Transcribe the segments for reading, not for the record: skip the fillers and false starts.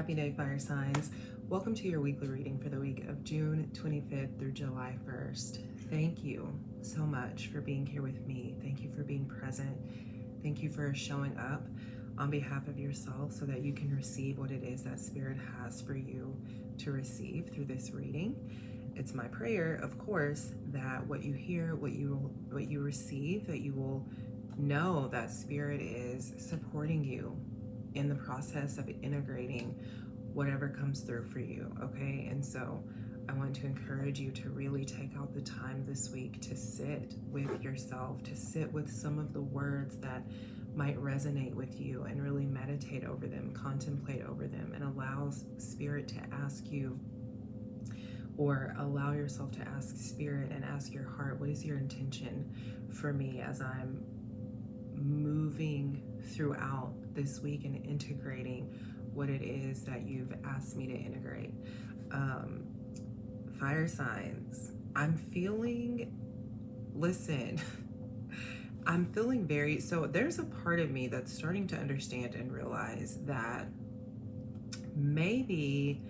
Happy day, fire signs. Welcome to your weekly reading for the week of June 25th through July 1st. Thank you so much for being here with me. Thank you for being present. Thank you for showing up on behalf of yourself so that you can receive what it is that Spirit has for you to receive through this reading. It's my prayer, of course, that what you hear, what you receive, that you will know that Spirit is supporting you in the process of integrating whatever comes through for you, okay? And so I want to encourage you to really take out the time this week to sit with yourself, to sit with some of the words that might resonate with you and really meditate over them, contemplate over them, and allow Spirit to ask you, or allow yourself to ask Spirit and ask your heart, what is your intention for me as I'm moving throughout this week and integrating what it is that you've asked me to integrate. Fire signs, I'm feeling very, so there's a part of me that's starting to understand and realize that maybe,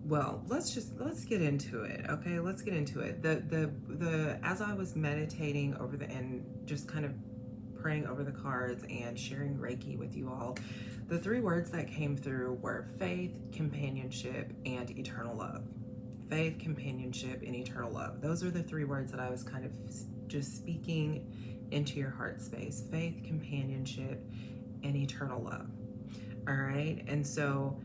well, let's get into it. Okay, let's get into it. As I was meditating over and just kind of praying over the cards and sharing Reiki with you all, the three words that came through were faith, companionship, and eternal love. Faith, companionship, and eternal love. Those are the three words that I was kind of just speaking into your heart space. Faith, companionship, and eternal love. All right, and so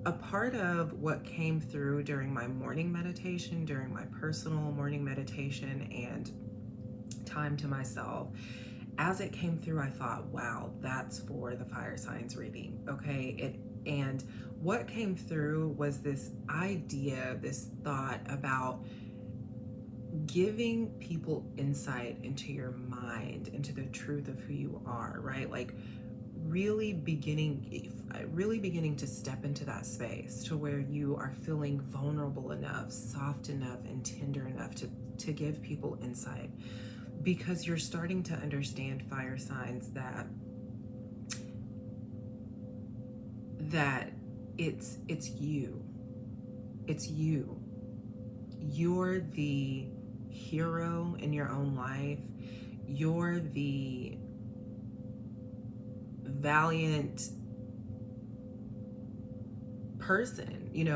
a part of what came through during my morning meditation, during my personal morning meditation and time to myself, as it came through, I thought, wow, that's for the fire signs reading, okay? And what came through was this idea, this thought about giving people insight into your mind, into the truth of who you are, right? Like really beginning to step into that space to where you are feeling vulnerable enough, soft enough, and tender enough to give people insight, because you're starting to understand, fire signs, that it's you. You're the hero in your own life. You're the valiant person, you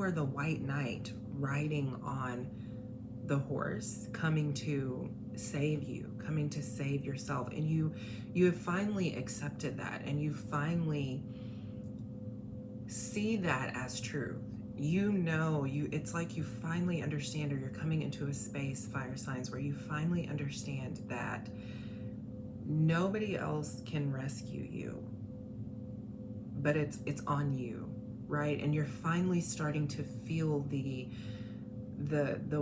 are the white knight riding on the horse, coming to save you, coming to save yourself. And you have finally accepted that, and you finally see that as truth. It's like you finally understand, or you're coming into a space, fire signs, where you finally understand that nobody else can rescue you, but it's on you, right? And you're finally starting to feel the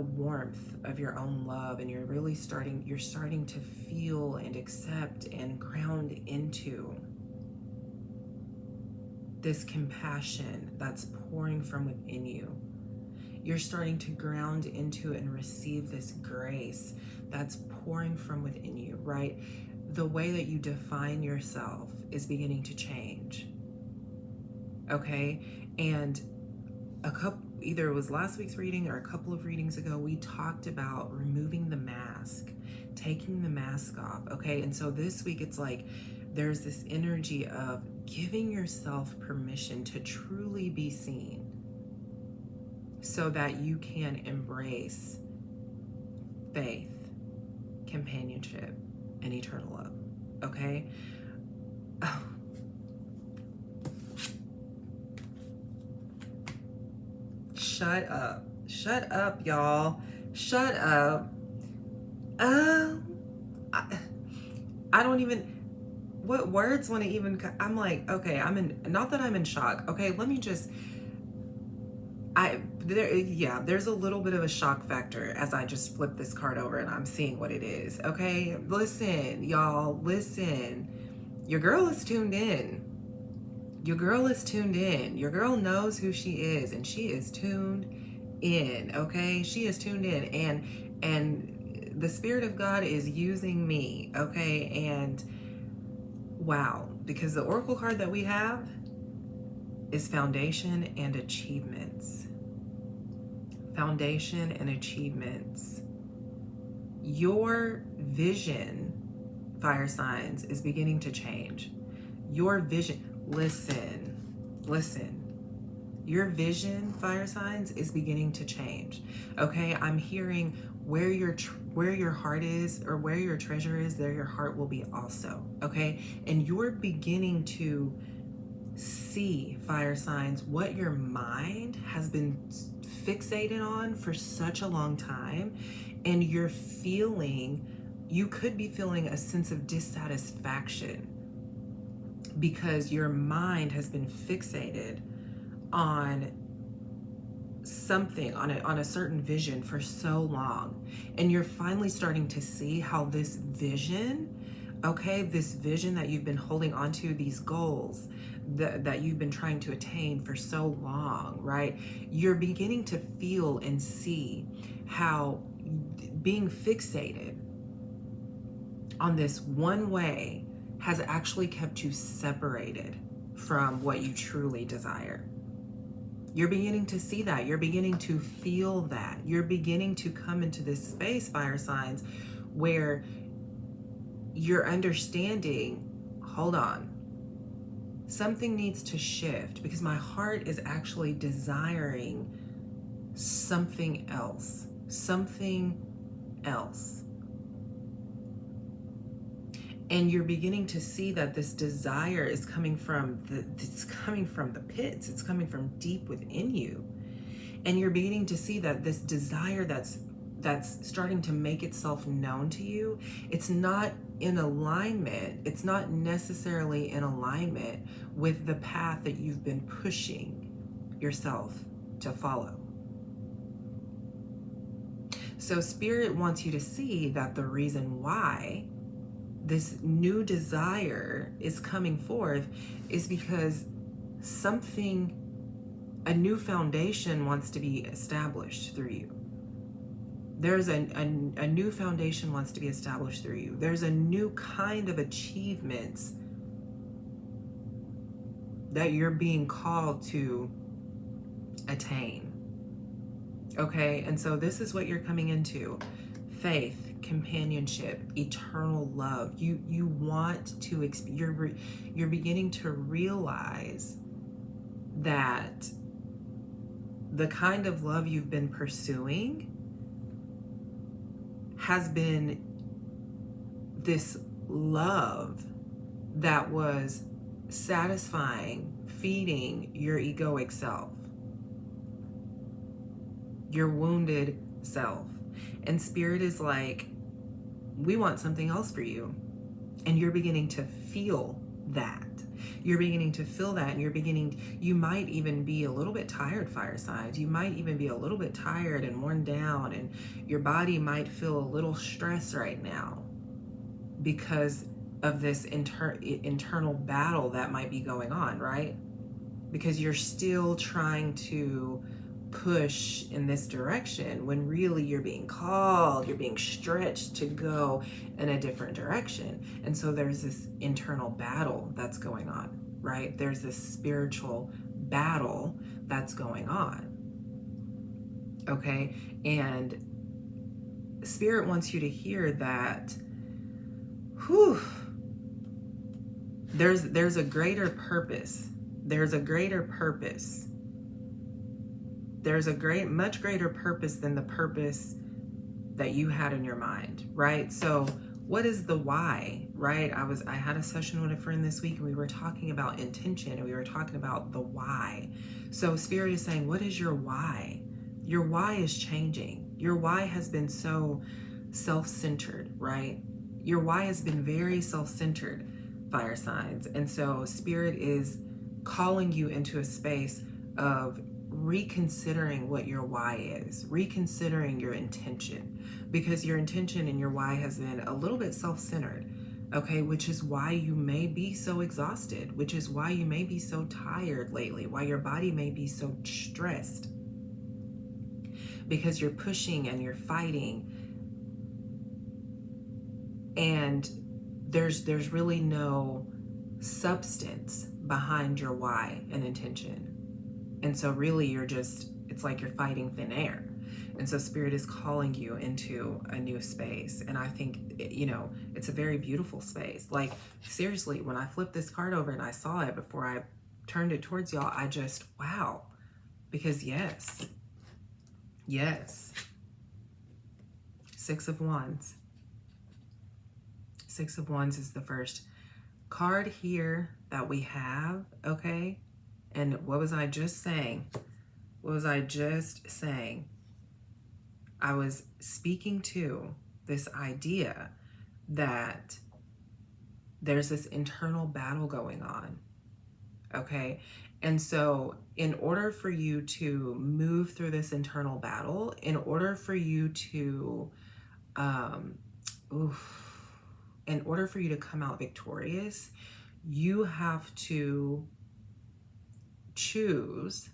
warmth of your own love, and you're starting to feel and accept and ground into this compassion that's pouring from within you. You're starting to ground into and receive this grace that's pouring from within you, right? The way that you define yourself is beginning to change, okay? And either it was last week's reading or a couple of readings ago, we talked about removing the mask, taking the mask off, okay? And so this week, it's like there's this energy of giving yourself permission to truly be seen so that you can embrace faith, companionship, and eternal love, okay? Oh. Shut up, y'all. Shut up. I don't even, what words want to even, I'm like, okay, not that I'm in shock. Okay, let me just, there's a little bit of a shock factor as I just flip this card over and I'm seeing what it is. Okay, listen, y'all, listen. Your girl is tuned in. Your girl is tuned in. Your girl knows who she is, and she is tuned in, okay? She is tuned in, and the Spirit of God is using me, okay? And wow, because the oracle card that we have is foundation and achievements. Foundation and achievements. Your vision, fire signs, is beginning to change. Your vision, listen. Your vision, fire signs, is beginning to change. Okay, I'm hearing where your heart is, or where your treasure is, there your heart will be also. Okay, and you're beginning to see, fire signs, what your mind has been fixated on for such a long time, and you could be feeling a sense of dissatisfaction because your mind has been fixated on something, on a certain vision for so long, and you're finally starting to see how this vision, okay, this vision that you've been holding onto, these goals that you've been trying to attain for so long, right? You're beginning to feel and see how being fixated on this one way has actually kept you separated from what you truly desire. You're beginning to see that. You're beginning to feel that. You're beginning to come into this space, fire signs, where you're understanding, hold on, something needs to shift, because my heart is actually desiring something else. And you're beginning to see that this desire is coming from the pits. It's coming from deep within you. And you're beginning to see that this desire that's starting to make itself known to you, it's not in alignment. It's not necessarily in alignment with the path that you've been pushing yourself to follow. So Spirit wants you to see that the reason why this new desire is coming forth is because a new foundation wants to be established through you. There's a new foundation wants to be established through you. There's a new kind of achievements that you're being called to attain. Okay, and so this is what you're coming into: faith, companionship, eternal love. You want to you're beginning to realize that the kind of love you've been pursuing has been this love that was satisfying, feeding your egoic self, your wounded self. And Spirit is like, we want something else for you. And you're beginning to feel that. You're beginning to feel that, and you might even be a little bit tired, fire signs. You might even be a little bit tired and worn down, and your body might feel a little stressed right now because of this internal battle that might be going on, right? Because you're still trying to push in this direction when really you're being called, you're being stretched to go in a different direction. And so there's this internal battle that's going on, right? There's this spiritual battle that's going on. Okay? And Spirit wants you to hear that there's a greater purpose. There's a greater purpose. There's a much greater purpose than the purpose that you had in your mind, right? So what is the why, right? I had a session with a friend this week, and we were talking about intention, and we were talking about the why. So Spirit is saying, what is your why? Your why is changing. Your why has been so self-centered, right? Your why has been very self-centered, fire signs. And so Spirit is calling you into a space of reconsidering what your why is, reconsidering your intention, because your intention and your why has been a little bit self-centered, okay, which is why you may be so exhausted, which is why you may be so tired lately, why your body may be so stressed, because you're pushing and you're fighting, and there's really no substance behind your why and intention. And so really it's like you're fighting thin air. And so Spirit is calling you into a new space. And I think, it's a very beautiful space. Like, seriously, when I flipped this card over and I saw it before I turned it towards y'all, I just, wow. Because yes. Six of Wands. Six of Wands is the first card here that we have, okay? And what was I just saying? I was speaking to this idea that there's this internal battle going on, okay? And so in order for you to move through this internal battle, in order for you to, in order for you to come out victorious, you have to choose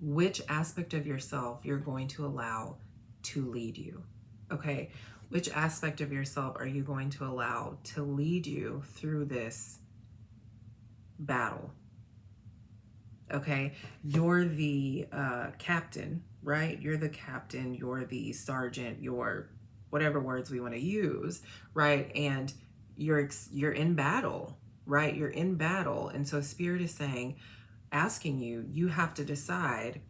which aspect of yourself you're going to allow to lead you, okay? Which aspect of yourself are you going to allow to lead you through this battle, okay? You're the captain, right? You're the captain, you're the sergeant, you're whatever words we want to use, right? And you're in battle, right? You're in battle. And so Spirit is saying, asking you, you have to decide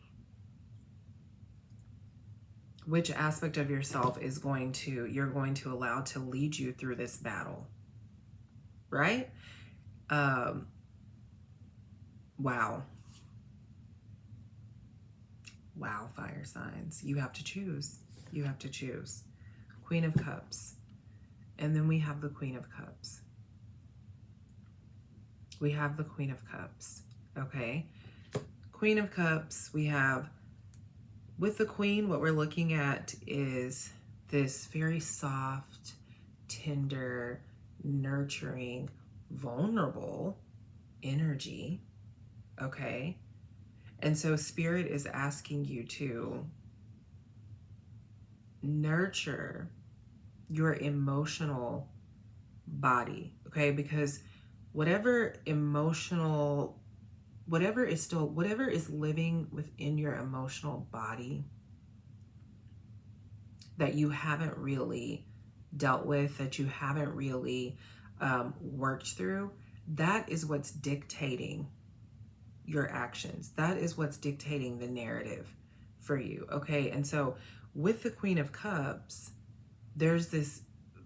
which aspect of yourself you're going to allow to lead you through this battle, right? Wow, fire signs. You have to choose. Queen of Cups. And then we have the Queen of Cups. Okay? Queen of Cups, we have, with the Queen, what we're looking at is this very soft, tender, nurturing, vulnerable energy, okay? And so Spirit is asking you to nurture your emotional body, okay? Because whatever is living within your emotional body that you haven't really dealt with, that you haven't really worked through, that is what's dictating your actions. That is what's dictating the narrative for you, okay? And so with the Queen of Cups, there's this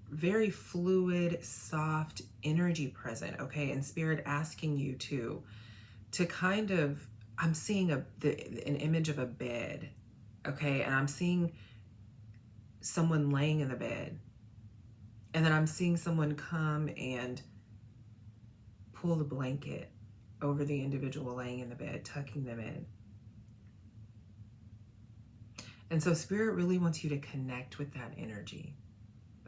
very fluid, soft energy present, okay? And Spirit asking you to kind of, I'm seeing an image of a bed, okay? And I'm seeing someone laying in the bed. And then I'm seeing someone come and pull the blanket over the individual laying in the bed, tucking them in. And so Spirit really wants you to connect with that energy.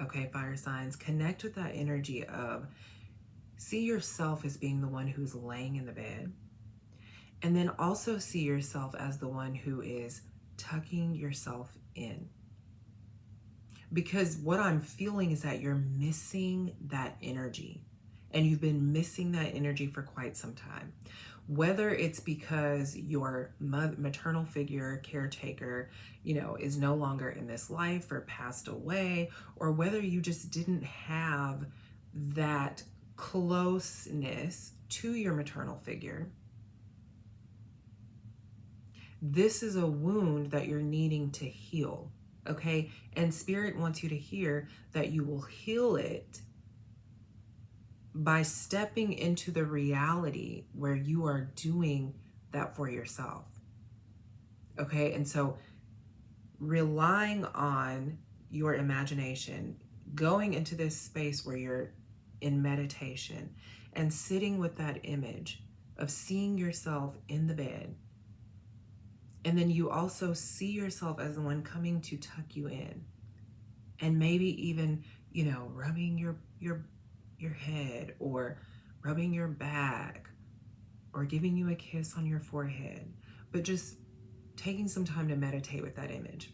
Okay, fire signs, connect with that energy of, see yourself as being the one who's laying in the bed. And then also see yourself as the one who is tucking yourself in. Because what I'm feeling is that you're missing that energy. And you've been missing that energy for quite some time. Whether it's because your maternal figure, caretaker, is no longer in this life or passed away, or whether you just didn't have that closeness to your maternal figure. This is a wound that you're needing to heal, okay? And Spirit wants you to hear that you will heal it by stepping into the reality where you are doing that for yourself, okay? And so relying on your imagination, going into this space where you're in meditation and sitting with that image of seeing yourself in the bed. And then you also see yourself as the one coming to tuck you in. And maybe even, rubbing your head or rubbing your back or giving you a kiss on your forehead. But just taking some time to meditate with that image.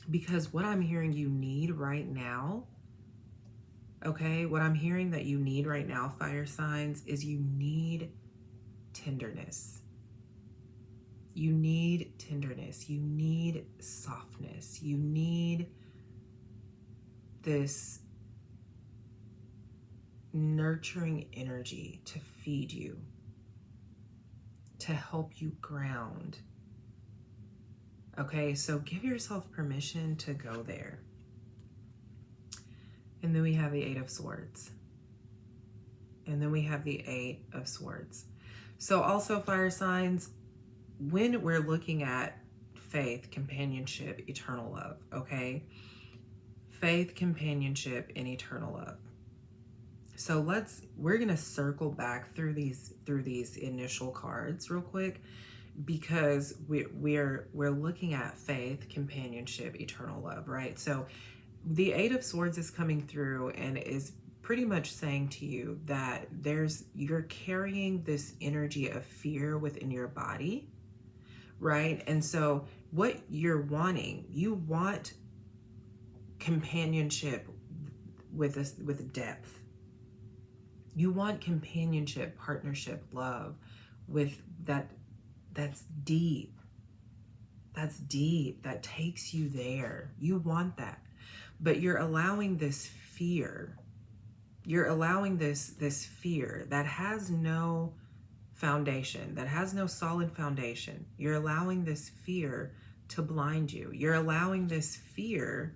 Because what I'm hearing you need right now Okay, what I'm hearing that you need right now, fire signs, is you need tenderness. You need tenderness. You need softness. You need this nurturing energy to feed you, to help you ground. Okay, so give yourself permission to go there. And then we have the Eight of Swords. And then we have the Eight of Swords. So also, fire signs, when we're looking at faith, companionship, eternal love, okay? Faith, companionship, and eternal love. So we're gonna circle back through these initial cards real quick, because we're looking at faith, companionship, eternal love, right? So the Eight of Swords is coming through and is pretty much saying to you that you're carrying this energy of fear within your body, right? And so what you're wanting, you want companionship with depth. You want companionship, partnership, love with that's deep. That's deep. That takes you there. You want that. But you're allowing this fear. You're allowing this fear that has no foundation, that has no solid foundation. You're allowing this fear to blind you. You're allowing this fear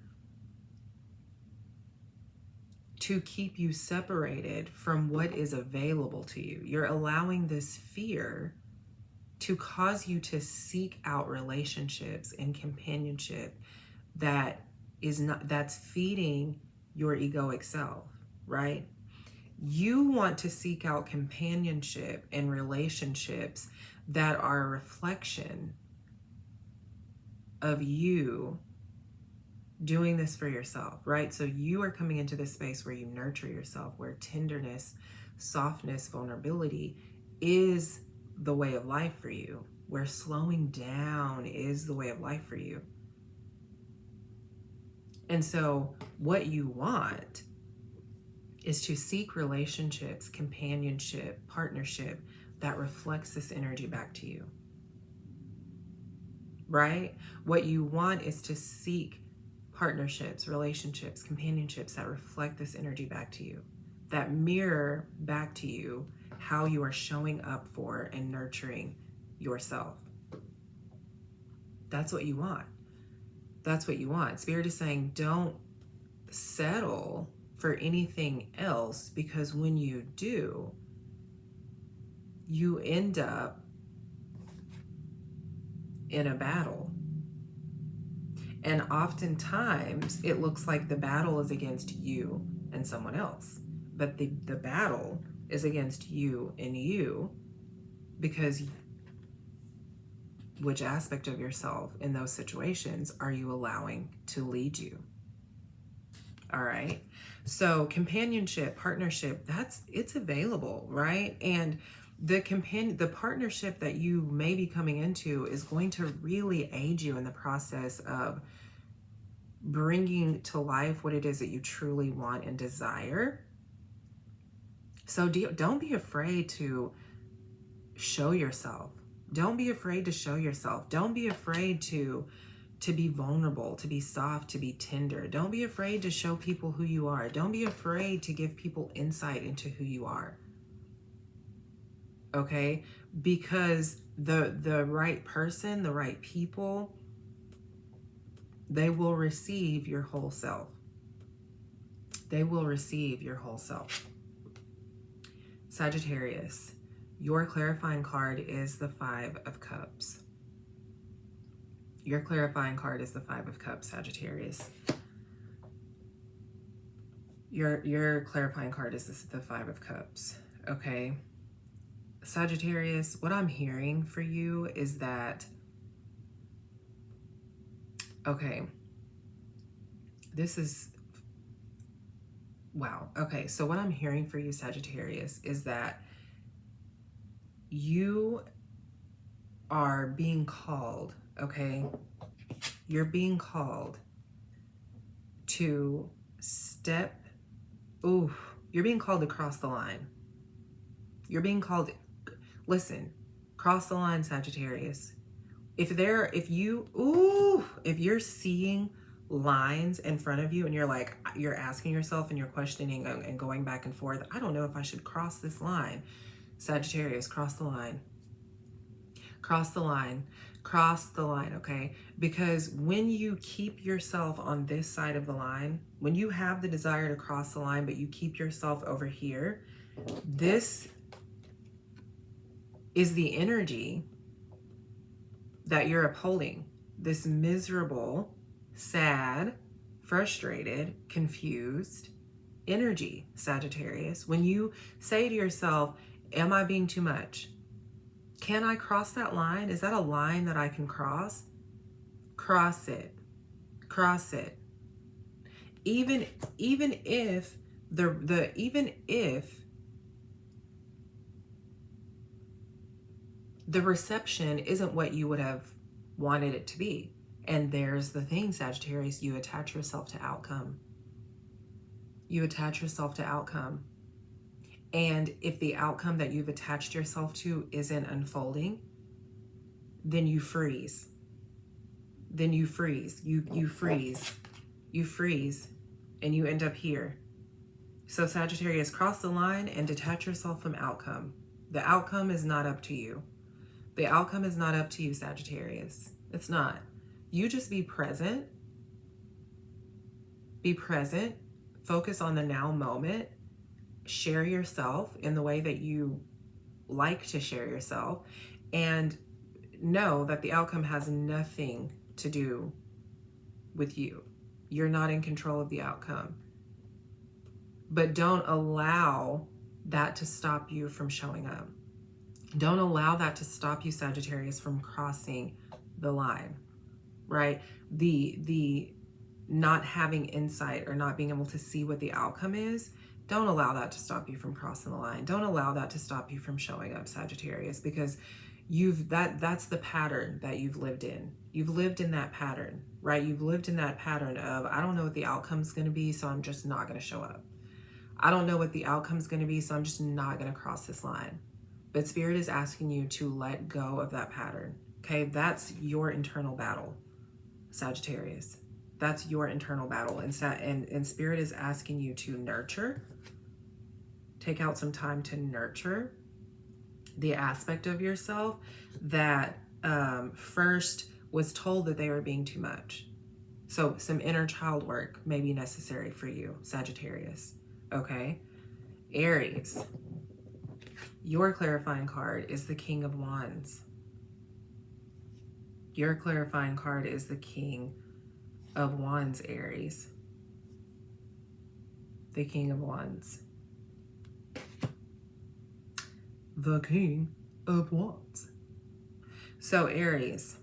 to keep you separated from what is available to you. You're allowing this fear to cause you to seek out relationships and companionship that's feeding your egoic self, right? You want to seek out companionship and relationships that are a reflection of you doing this for yourself, right? So you are coming into this space where you nurture yourself, where tenderness, softness, vulnerability is the way of life for you, where slowing down is the way of life for you. And so what you want is to seek relationships, companionship, partnership that reflects this energy back to you, right? What you want is to seek partnerships, relationships, companionships that reflect this energy back to you, that mirror back to you how you are showing up for and nurturing yourself. That's what you want. That's what you want. Spirit is saying, don't settle for anything else, because when you do, you end up in a battle. And oftentimes it looks like the battle is against you and someone else, but the battle is against you and you, because which aspect of yourself in those situations are you allowing to lead you? All right. So companionship, partnership, it's available, right? And the partnership that you may be coming into is going to really aid you in the process of bringing to life what it is that you truly want and desire. So don't be afraid to show yourself. Don't be afraid to show yourself. Don't be afraid to be vulnerable, to be soft, to be tender. Don't be afraid to show people who you are. Don't be afraid to give people insight into who you are. Okay? Because the right person, the right people, they will receive your whole self. They will receive your whole self. Sagittarius, your clarifying card is the Five of Cups. Your clarifying card is the Five of Cups, Sagittarius. Your clarifying card is the Five of Cups, okay? Sagittarius, what I'm hearing for you is that, okay, this is, wow. Okay, so what I'm hearing for you, Sagittarius, is that you are being called, okay? You're being called to step, Ooh, you're being called to cross the line. You're being called, listen, cross the line, Sagittarius. If you're seeing lines in front of you and you're asking yourself and you're questioning and going back and forth, I don't know if I should cross this line. Sagittarius, cross the line. Cross the line. Cross the line, okay? Because when you keep yourself on this side of the line, when you have the desire to cross the line, but you keep yourself over here, this is the energy that you're upholding. This miserable, sad, frustrated, confused energy, Sagittarius. When you say to yourself, am I being too much? Can I cross that line? Is that a line that I can cross? Cross it. Cross it. Even if the reception isn't what you would have wanted it to be. And there's the thing, Sagittarius, you attach yourself to outcome. You attach yourself to outcome. And if the outcome that you've attached yourself to isn't unfolding, then you freeze. Then you freeze. You freeze. You freeze. And you end up here. So Sagittarius, cross the line and detach yourself from outcome. The outcome is not up to you. The outcome is not up to you, Sagittarius. It's not. You just be present. Be present. Focus on the now moment. Share yourself in the way that you like to share yourself. And know that the outcome has nothing to do with you. You're not in control of the outcome. But don't allow that to stop you from showing up. Don't allow that to stop you, Sagittarius, from crossing the line, right? The not having insight or not being able to see what the outcome is, don't allow that to stop you from crossing the line. Don't allow that to stop you from showing up, Sagittarius, because that's the pattern that you've lived in. You've lived in that pattern, right? You've lived in that pattern of, I don't know what the outcome's going to be, so I'm just not going to show up. I don't know what the outcome's going to be, so I'm just not going to cross this line. But Spirit is asking you to let go of that pattern, okay? That's your internal battle, Sagittarius. That's your internal battle. And Spirit is asking you to nurture. Take out some time to nurture the aspect of yourself that first was told that they were being too much. So some inner child work may be necessary for you, Sagittarius, okay? Aries, your clarifying card is the King of Wands. Your clarifying card is the King of Wands, Aries. The King of Wands. The King of Wands. So Aries,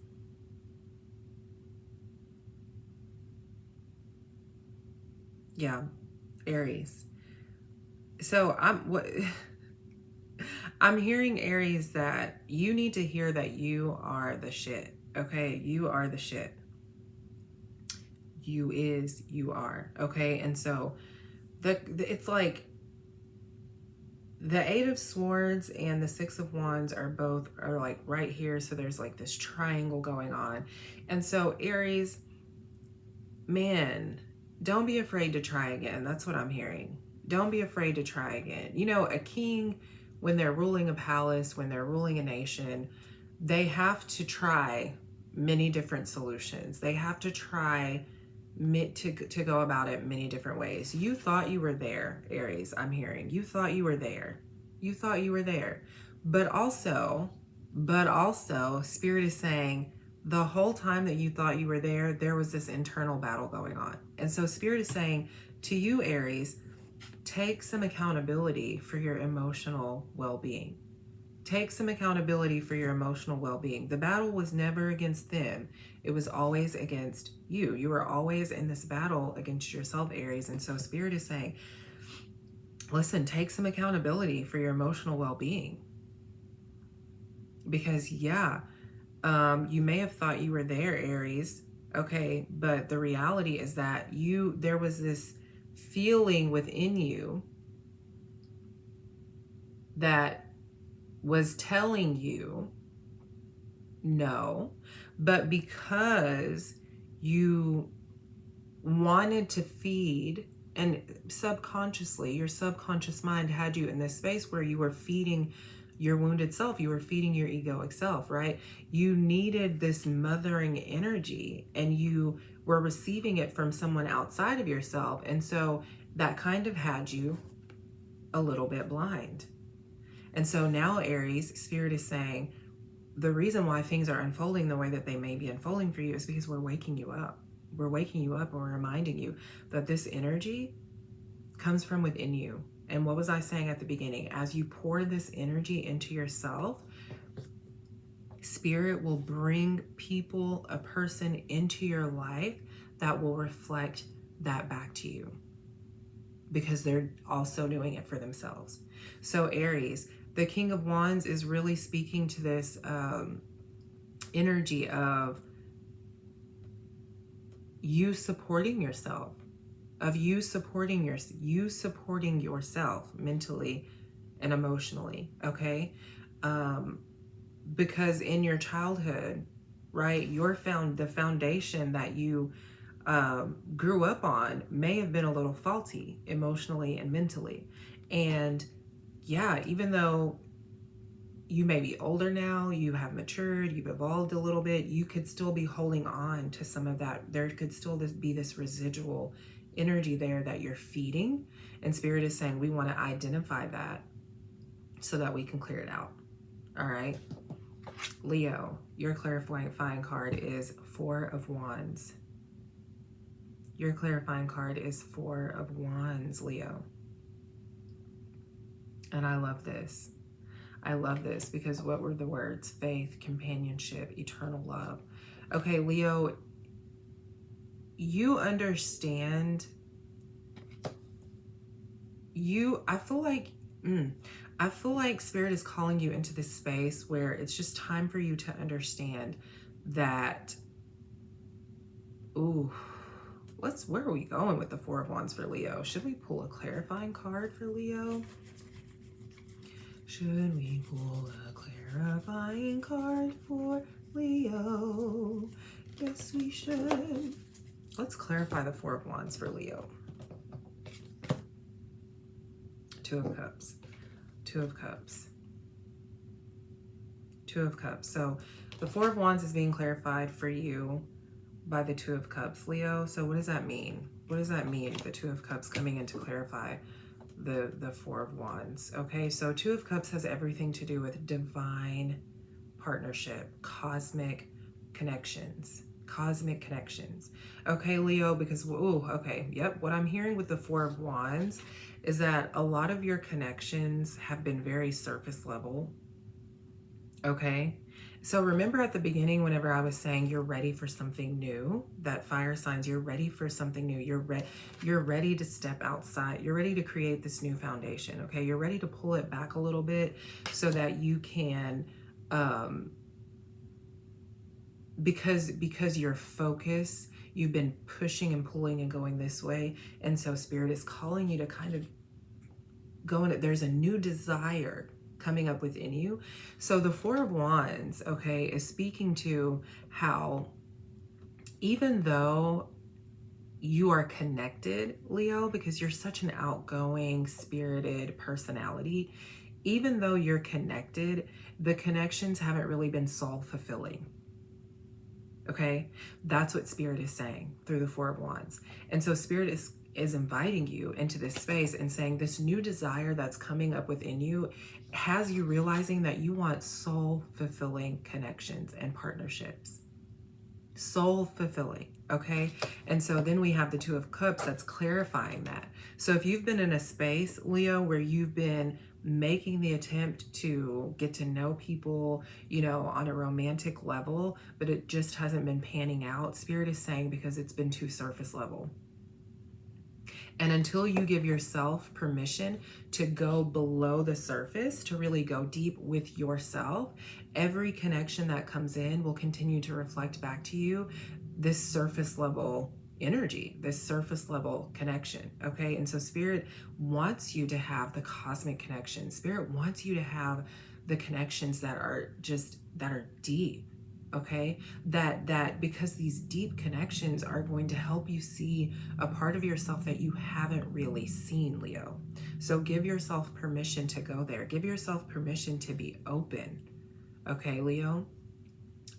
yeah, Aries. So I'm hearing, Aries, that you need to hear that you are the shit. Okay, you are the shit. You are. Okay, and so it's like the Eight of Swords and the Six of Wands are like right here. So there's like this triangle going on. And so Aries, man, don't be afraid to try again. That's what I'm hearing. Don't be afraid to try again. You know, a king, when they're ruling a palace, when they're ruling a nation, they have to try many different solutions. They have to try to go about it many different ways. You thought you were there, Aries, I'm hearing. You thought you were there. You thought you were there. But also, Spirit is saying the whole time that you thought you were there, there was this internal battle going on. And so Spirit is saying to you, Aries, take some accountability for your emotional well-being. Take some accountability for your emotional well-being. The battle was never against them. It was always against you. You were always in this battle against yourself, Aries. And so Spirit is saying, listen, take some accountability for your emotional well-being. Because, yeah, you may have thought you were there, Aries. Okay, but the reality is that there was this feeling within you that was telling you no, but because you wanted to feed, and subconsciously your subconscious mind had you in this space where you were feeding your wounded self, you were feeding your egoic self, right? You needed this mothering energy and you were receiving it from someone outside of yourself, and so that kind of had you a little bit blind. And so now, Aries, Spirit is saying the reason why things are unfolding the way that they may be unfolding for you is because we're waking you up. We're waking you up and we're reminding you that this energy comes from within you. And what was I saying at the beginning? As you pour this energy into yourself, Spirit will bring people, a person into your life that will reflect that back to you, because they're also doing it for themselves. So Aries, the King of Wands is really speaking to this energy of you supporting yourself, of you supporting yourself mentally and emotionally, okay? Because in your childhood, right, the foundation that you grew up on may have been a little faulty emotionally and mentally. And yeah, even though you may be older now, you have matured, you've evolved a little bit, you could still be holding on to some of that. There could still be this residual energy there that you're feeding. And Spirit is saying we want to identify that so that we can clear it out. All right. Leo, your clarifying card is Four of Wands. Your clarifying card is Four of Wands, Leo. And I love this. I love this because what were the words? Faith, companionship, eternal love. Okay, Leo, you understand. I feel like Spirit is calling you into this space where it's just time for you to understand that, where are we going with the Four of Wands for Leo? Should we pull a clarifying card for Leo? Should we pull a clarifying card for Leo? Yes, we should. Let's clarify the Four of Wands for Leo. Two of Cups. Two of Cups. Two of Cups. So the Four of Wands is being clarified for you by the Two of Cups, Leo. So what does that mean? What does that mean? The Two of Cups coming in to clarify the Four of Wands. Okay, so Two of Cups has everything to do with divine partnership, cosmic connections. Okay, Leo, because, okay, yep, what I'm hearing with the Four of Wands is that a lot of your connections have been very surface level. Okay, so remember at the beginning whenever I was saying you're ready for something new, that fire signs, you're ready for something new. You're ready to step outside. You're ready to create this new foundation, okay? You're ready to pull it back a little bit so that you can, because your focus, you've been pushing and pulling and going this way. And so Spirit is calling you to kind of go in. There's a new desire coming up within you. So the Four of Wands, okay, is speaking to how even though you are connected, Leo, because you're such an outgoing, spirited personality, even though you're connected, the connections haven't really been soul-fulfilling. Okay, that's what Spirit is saying through the Four of Wands. And so Spirit is inviting you into this space and saying this new desire that's coming up within you has you realizing that you want soul-fulfilling connections and partnerships. Soul-fulfilling, okay? And so then we have the Two of Cups that's clarifying that. So if you've been in a space, Leo, where you've been making the attempt to get to know people, on a romantic level, but it just hasn't been panning out, Spirit is saying because it's been too surface level. And until you give yourself permission to go below the surface, to really go deep with yourself, every connection that comes in will continue to reflect back to you this surface level energy, this surface level connection. Okay. And so Spirit wants you to have the cosmic connection. Spirit wants you to have the connections that are deep. Okay. That because these deep connections are going to help you see a part of yourself that you haven't really seen, Leo. So give yourself permission to go there. Give yourself permission to be open. Okay, Leo?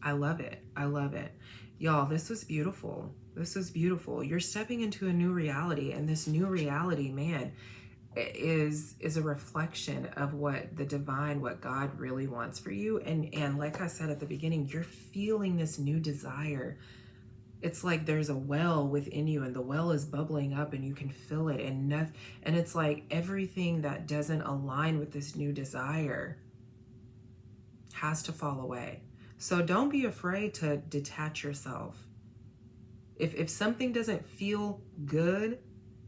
I love it. I love it. Y'all, this was beautiful. This was beautiful. You're stepping into a new reality, and this new reality, man, is a reflection of what the divine, what God really wants for you. And like I said at the beginning, you're feeling this new desire. It's like there's a well within you, and the well is bubbling up, and you can feel it. And it's like everything that doesn't align with this new desire has to fall away. So don't be afraid to detach yourself. If something doesn't feel good,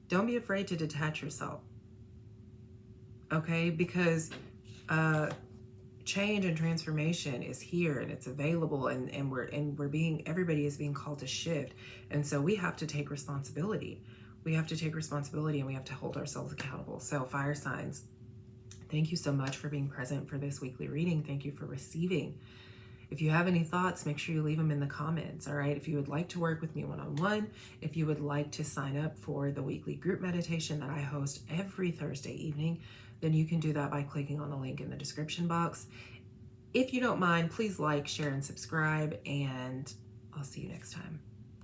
don't be afraid to detach yourself. Okay? Because change and transformation is here, and it's available, and everybody is being called to shift. And so we have to take responsibility. We have to take responsibility, and we have to hold ourselves accountable. So fire signs, thank you so much for being present for this weekly reading. Thank you for receiving. If you have any thoughts, make sure you leave them in the comments, all right? If you would like to work with me one-on-one, if you would like to sign up for the weekly group meditation that I host every Thursday evening, then you can do that by clicking on the link in the description box. If you don't mind, please like, share, and subscribe, and I'll see you next time.